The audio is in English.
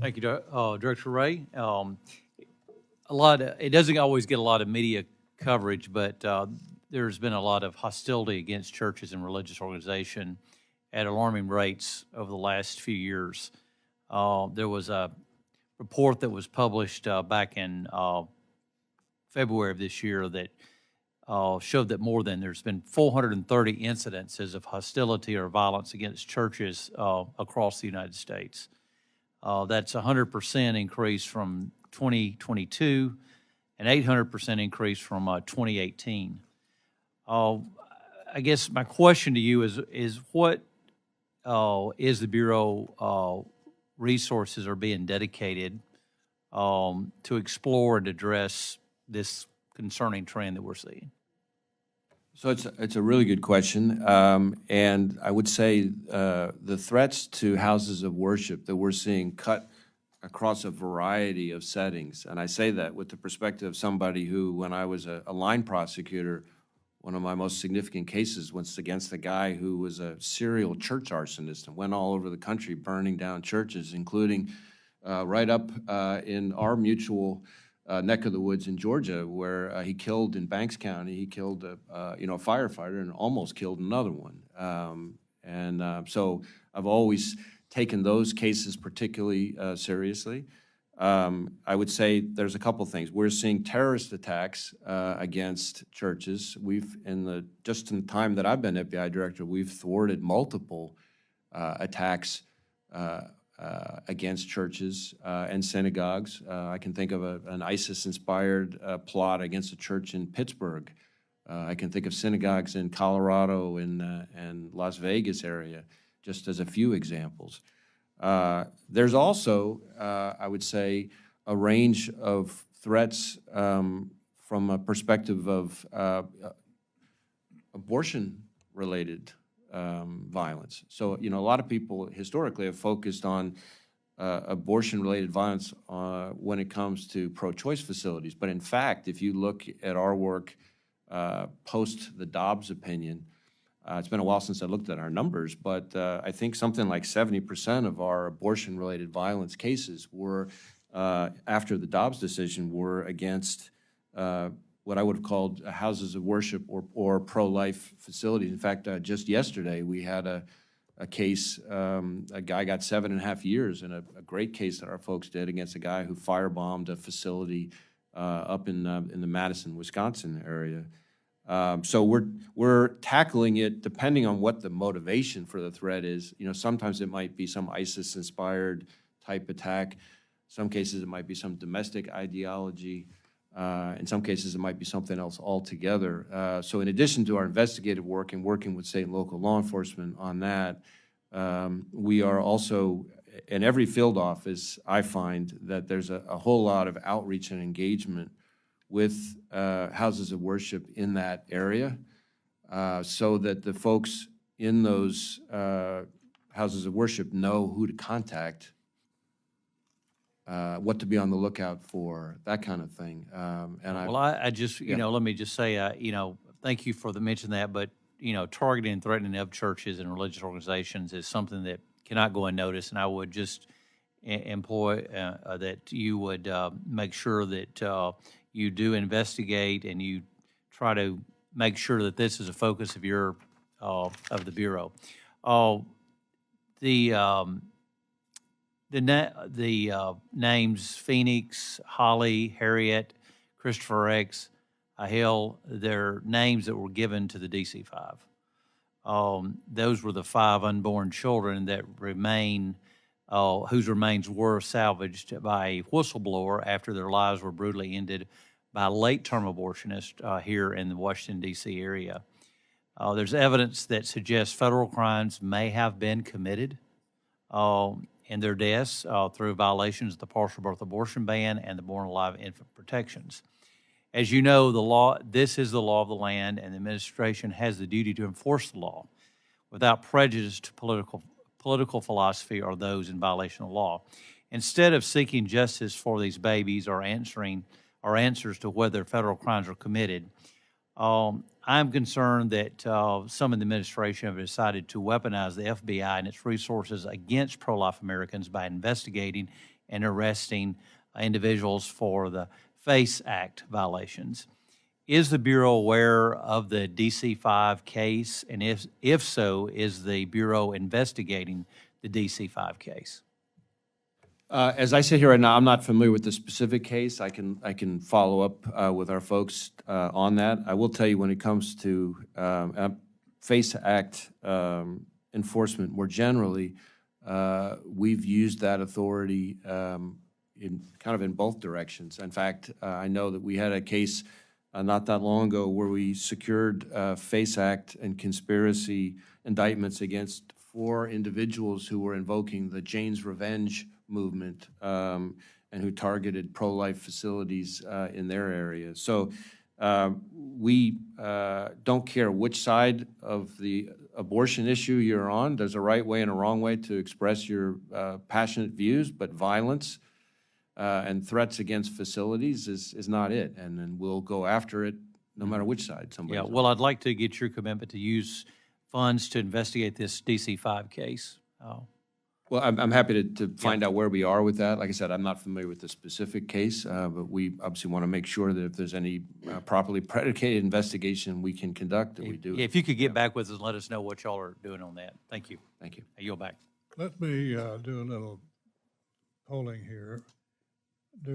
Thank you, Director Wray. It doesn't always get a lot of media coverage, but there's been a lot of hostility against churches and religious organization at alarming rates over the last few years. There was a report that was published back in February of this year that showed that there's been 430 incidences of hostility or violence against churches across the United States. That's a 100% increase from 2022, an 800% increase from 2018. I guess my question to you is what is the Bureau resources are being dedicated to explore and address this concerning trend that we're seeing? So it's a really good question, and I would say the threats to houses of worship that we're seeing cut across a variety of settings, and I say that with the perspective of somebody who, when I was a line prosecutor, one of my most significant cases was against a guy who was a serial church arsonist and went all over the country burning down churches, including right up in our mutual neck of the woods in Georgia, where he killed in Banks County. He killed a firefighter and almost killed another one. So I've always taken those cases particularly seriously. I would say there's a couple things. We're seeing terrorist attacks against churches. Just in the time that I've been FBI director, we've thwarted multiple attacks against churches and synagogues. I can think of an ISIS-inspired plot against a church in Pittsburgh. I can think of synagogues in Colorado and Las Vegas area, just as a few examples. There's also, I would say, a range of threats from a perspective of abortion-related violence. So, a lot of people historically have focused on abortion-related violence when it comes to pro-choice facilities. But in fact, if you look at our work post the Dobbs opinion, it's been a while since I looked at our numbers, but I think something like 70% of our abortion-related violence cases were, after the Dobbs decision, were against what I would have called houses of worship or pro-life facilities. In fact, just yesterday we had a case, a guy got 7.5 years in a great case that our folks did against a guy who firebombed a facility up in the Madison, Wisconsin area. So we're tackling it depending on what the motivation for the threat is. Sometimes it might be some ISIS-inspired type attack. Some cases it might be some domestic ideology. In some cases, it might be something else altogether. So in addition to our investigative work and working with state and local law enforcement on that, we are also, in every field office, I find that there's a whole lot of outreach and engagement with houses of worship in that area so that the folks in those houses of worship know who to contact, what to be on the lookout for, that kind of thing. I just, let me just say, thank you for mentioning that, but, targeting and threatening of churches and religious organizations is something that cannot go unnoticed, and I would just employ that you would make sure that you do investigate and you try to make sure that this is a focus of of the Bureau. The names Phoenix, Holly, Harriet, Christopher X, Hill, they're names that were given to the DC-5. Those were the 5 unborn children that remain, whose remains were salvaged by a whistleblower after their lives were brutally ended by a late-term abortionist here in the Washington, D.C. area. There's evidence that suggests federal crimes may have been committed in their deaths through violations of the partial birth abortion ban and the born alive infant protections. As you know, this is the law of the land, and the administration has the duty to enforce the law without prejudice to political philosophy or those in violation of law. Instead of seeking justice for these babies or answers to whether federal crimes are committed, I'm concerned that some in the administration have decided to weaponize the FBI and its resources against pro-life Americans by investigating and arresting individuals for the FACE Act violations. Is the Bureau aware of the DC-5 case? And if so, is the Bureau investigating the DC-5 case? As I sit here right now, I'm not familiar with the specific case. I can follow up with our folks on that. I will tell you, when it comes to FACE Act enforcement more generally, we've used that authority in both directions. In fact, I know that we had a case not that long ago where we secured FACE Act and conspiracy indictments against 4 individuals who were invoking the Jane's Revenge movement and who targeted pro-life facilities in their area. So we don't care which side of the abortion issue you're on. There's a right way and a wrong way to express your passionate views, but violence and threats against facilities is not it. And then we'll go after it no matter which side somebody's Yeah, on. well, I'd like to get your commitment to use funds to investigate this DC-5 case. Well, I'm happy to find out where we are with that. Like I said, I'm not familiar with the specific case, but we obviously want to make sure that if there's any properly predicated investigation we can conduct, that we do. If you could get back with us and let us know what y'all are doing on that. Thank you. Thank you. I yield back. Let me do a little polling here.